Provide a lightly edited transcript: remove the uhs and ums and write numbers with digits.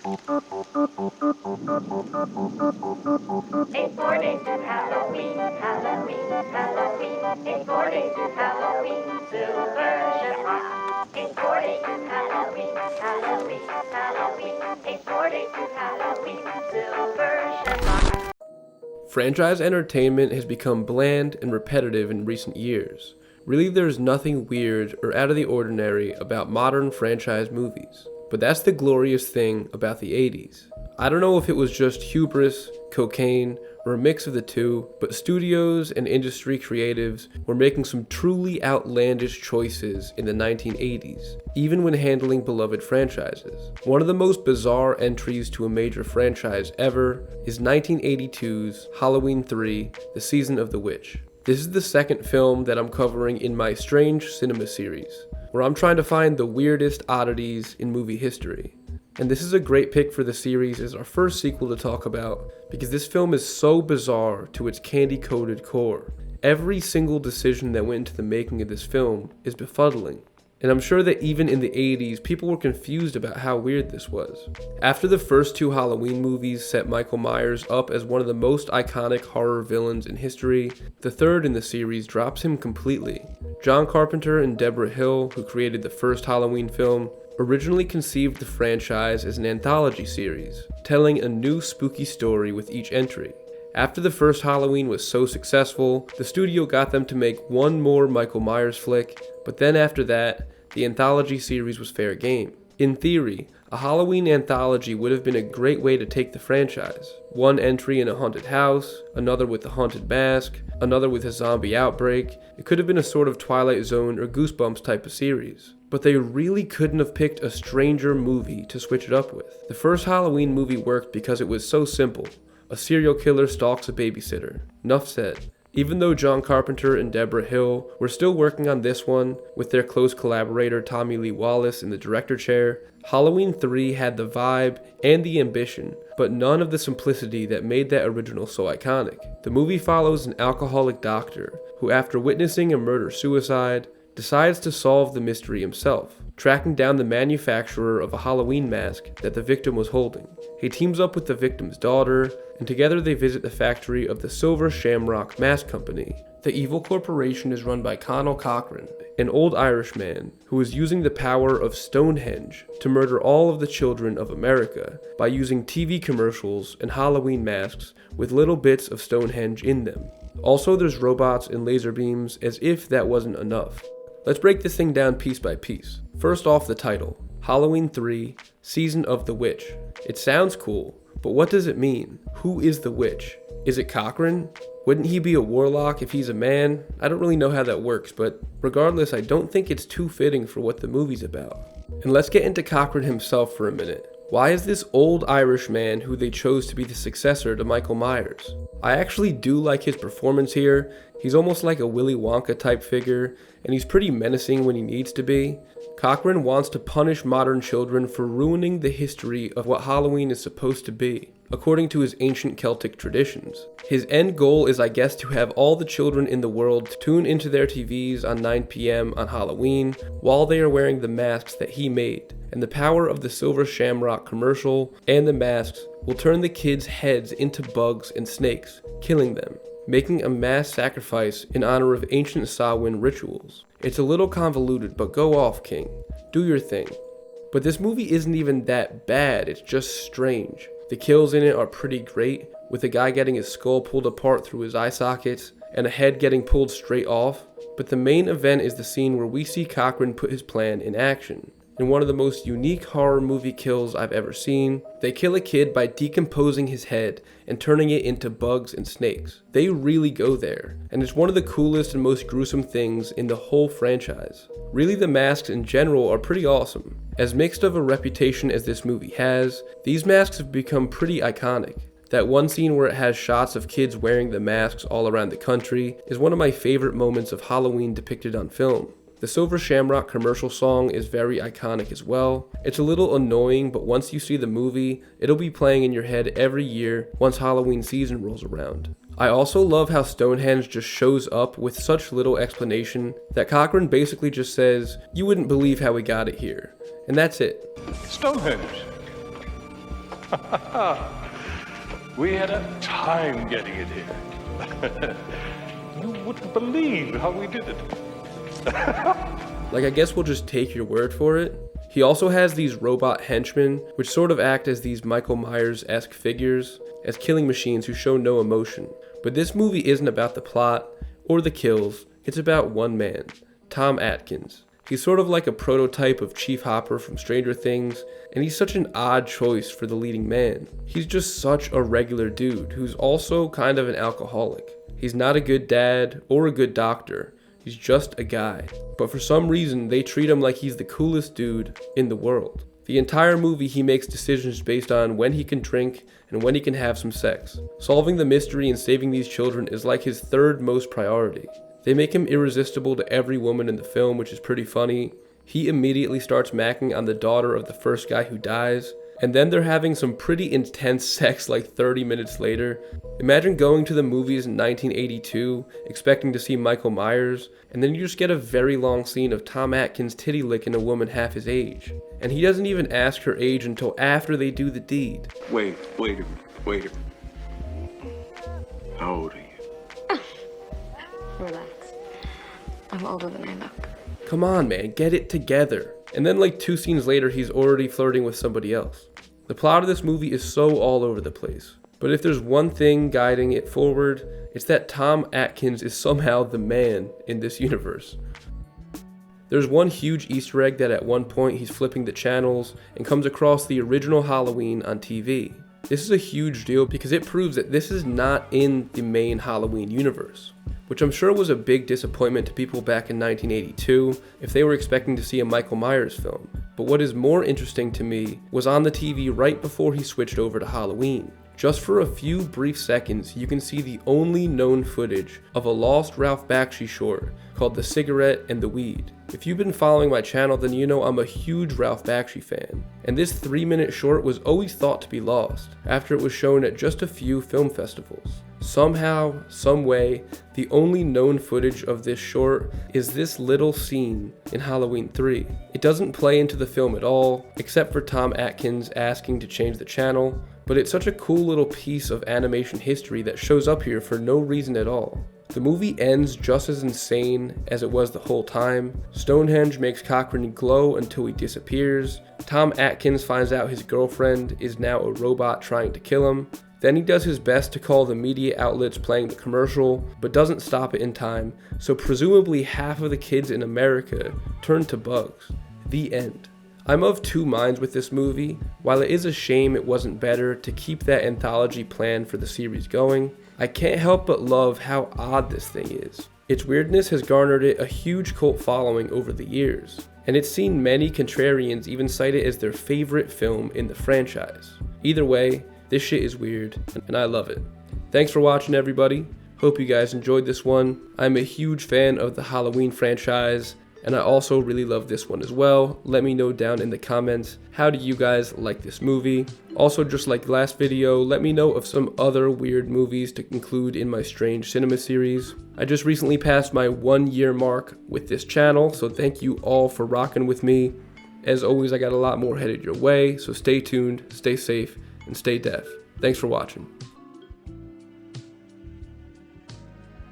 It's 4 days to Halloween, Halloween, Halloween. It's 4 days to Halloween, Silver Shamrock. It's 4 days to Halloween, Halloween, Halloween. It's 4 days to Halloween, Silver Shamrock. Franchise entertainment has become bland and repetitive in recent years. Really, there's nothing weird or out of the ordinary about modern franchise movies. But that's the glorious thing about the 80s. I don't know if it was just hubris, cocaine, or a mix of the two, but studios and industry creatives were making some truly outlandish choices in the 1980s, even when handling beloved franchises. One of the most bizarre entries to a major franchise ever is 1982's Halloween 3: The Season of the Witch. This is the second film that I'm covering in my Strange Cinema series, where I'm trying to find the weirdest oddities in movie history. And this is a great pick for the series as our first sequel to talk about, because this film is so bizarre to its candy-coated core. Every single decision that went into the making of this film is befuddling. And I'm sure that even in the 80s, people were confused about how weird this was. After the first two Halloween movies set Michael Myers up as one of the most iconic horror villains in history, the third in the series drops him completely. John Carpenter and Deborah Hill, who created the first Halloween film, originally conceived the franchise as an anthology series, telling a new spooky story with each entry. After the first Halloween was so successful, the studio got them to make one more Michael Myers flick, but then after that, the anthology series was fair game. In theory, a Halloween anthology would have been a great way to take the franchise. One entry in a haunted house, another with a haunted mask, another with a zombie outbreak. It could have been a sort of Twilight Zone or Goosebumps type of series. But they really couldn't have picked a stranger movie to switch it up with. The first Halloween movie worked because it was so simple. A serial killer stalks a babysitter. Nuff said. Even though John Carpenter and Deborah Hill were still working on this one, with their close collaborator Tommy Lee Wallace in the director chair, Halloween 3 had the vibe and the ambition, but none of the simplicity that made that original so iconic. The movie follows an alcoholic doctor who, after witnessing a murder-suicide, decides to solve the mystery himself, tracking down the manufacturer of a Halloween mask that the victim was holding. He teams up with the victim's daughter, and together they visit the factory of the Silver Shamrock Mask Company. The evil corporation is run by Conal Cochran, an old Irishman who is using the power of Stonehenge to murder all of the children of America by using TV commercials and Halloween masks with little bits of Stonehenge in them. Also, there's robots and laser beams, as if that wasn't enough. Let's break this thing down piece by piece. First off, the title, Halloween 3: Season of the Witch. It sounds cool, but what does it mean? Who is the witch? Is it Cochran? Wouldn't he be a warlock if he's a man? I don't really know how that works, but regardless, I don't think it's too fitting for what the movie's about. And let's get into Cochran himself for a minute. Why is this old Irish man who they chose to be the successor to Michael Myers? I actually do like his performance here. He's almost like a Willy Wonka type figure, and he's pretty menacing when he needs to be. Cochran wants to punish modern children for ruining the history of what Halloween is supposed to be, according to his ancient Celtic traditions. His end goal is, I guess, to have all the children in the world tune into their TVs on 9 p.m. on Halloween while they are wearing the masks that he made. And the power of the Silver Shamrock commercial and the masks will turn the kids' heads into bugs and snakes, killing them, making a mass sacrifice in honor of ancient Samhain rituals. It's a little convoluted, but go off, King. Do your thing. But this movie isn't even that bad, it's just strange. The kills in it are pretty great, with a guy getting his skull pulled apart through his eye sockets, and a head getting pulled straight off. But the main event is the scene where we see Cochran put his plan in action. In one of the most unique horror movie kills I've ever seen, they kill a kid by decomposing his head and turning it into bugs and snakes. They really go there, and it's one of the coolest and most gruesome things in the whole franchise. Really, the masks in general are pretty awesome. As mixed of a reputation as this movie has, these masks have become pretty iconic. That one scene where it has shots of kids wearing the masks all around the country is one of my favorite moments of Halloween depicted on film. The Silver Shamrock commercial song is very iconic as well. It's a little annoying, but once you see the movie, it'll be playing in your head every year once Halloween season rolls around. I also love how Stonehenge just shows up with such little explanation that Cochran basically just says, "You wouldn't believe how we got it here." And that's it. Stonehenge. We had a time getting it here. You wouldn't believe how we did it. Like, I guess we'll just take your word for it. He also has these robot henchmen, which sort of act as these Michael Myers-esque figures, as killing machines who show no emotion. But this movie isn't about the plot or the kills, it's about one man, Tom Atkins. He's sort of like a prototype of Chief Hopper from Stranger Things, and he's such an odd choice for the leading man. He's just such a regular dude who's also kind of an alcoholic. He's not a good dad or a good doctor. He's just a guy. But for some reason, they treat him like he's the coolest dude in the world. The entire movie, he makes decisions based on when he can drink and when he can have some sex. Solving the mystery and saving these children is like his third most priority. They make him irresistible to every woman in the film, which is pretty funny. He immediately starts macking on the daughter of the first guy who dies, and then they're having some pretty intense sex like 30 minutes later. Imagine going to the movies in 1982, expecting to see Michael Myers, and then you just get a very long scene of Tom Atkins titty licking a woman half his age. And he doesn't even ask her age until after they do the deed. Wait a minute. How old are you? Relax. I'm older than I look. Come on, man, get it together. And then like 2 scenes later, he's already flirting with somebody else. The plot of this movie is so all over the place. But if there's one thing guiding it forward, it's that Tom Atkins is somehow the man in this universe. There's one huge Easter egg that at one point he's flipping the channels and comes across the original Halloween on TV. This is a huge deal because it proves that this is not in the main Halloween universe, which I'm sure was a big disappointment to people back in 1982 if they were expecting to see a Michael Myers film. But what is more interesting to me was on the TV right before he switched over to Halloween. Just for a few brief seconds, you can see the only known footage of a lost Ralph Bakshi short called The Cigarette and the Weed. If you've been following my channel, then you know I'm a huge Ralph Bakshi fan. And this 3-minute short was always thought to be lost after it was shown at just a few film festivals. Somehow, some way, the only known footage of this short is this little scene in Halloween 3. It doesn't play into the film at all, except for Tom Atkins asking to change the channel, but it's such a cool little piece of animation history that shows up here for no reason at all. The movie ends just as insane as it was the whole time. Stonehenge makes Cochran glow until he disappears. Tom Atkins finds out his girlfriend is now a robot trying to kill him. Then he does his best to call the media outlets playing the commercial, but doesn't stop it in time, so presumably half of the kids in America turn to bugs. The end. I'm of two minds with this movie. While it is a shame it wasn't better to keep that anthology plan for the series going, I can't help but love how odd this thing is. Its weirdness has garnered it a huge cult following over the years, and it's seen many contrarians even cite it as their favorite film in the franchise. Either way, this shit is weird, and I love it. Thanks for watching, everybody. Hope you guys enjoyed this one. I'm a huge fan of the Halloween franchise, and I also really love this one as well. Let me know down in the comments, how do you guys like this movie? Also, just like the last video, let me know of some other weird movies to include in my Strange Cinema series. I just recently passed my 1-year mark with this channel, so thank you all for rocking with me. As always, I got a lot more headed your way, so stay tuned, stay safe, and stay deaf. Thanks for watching.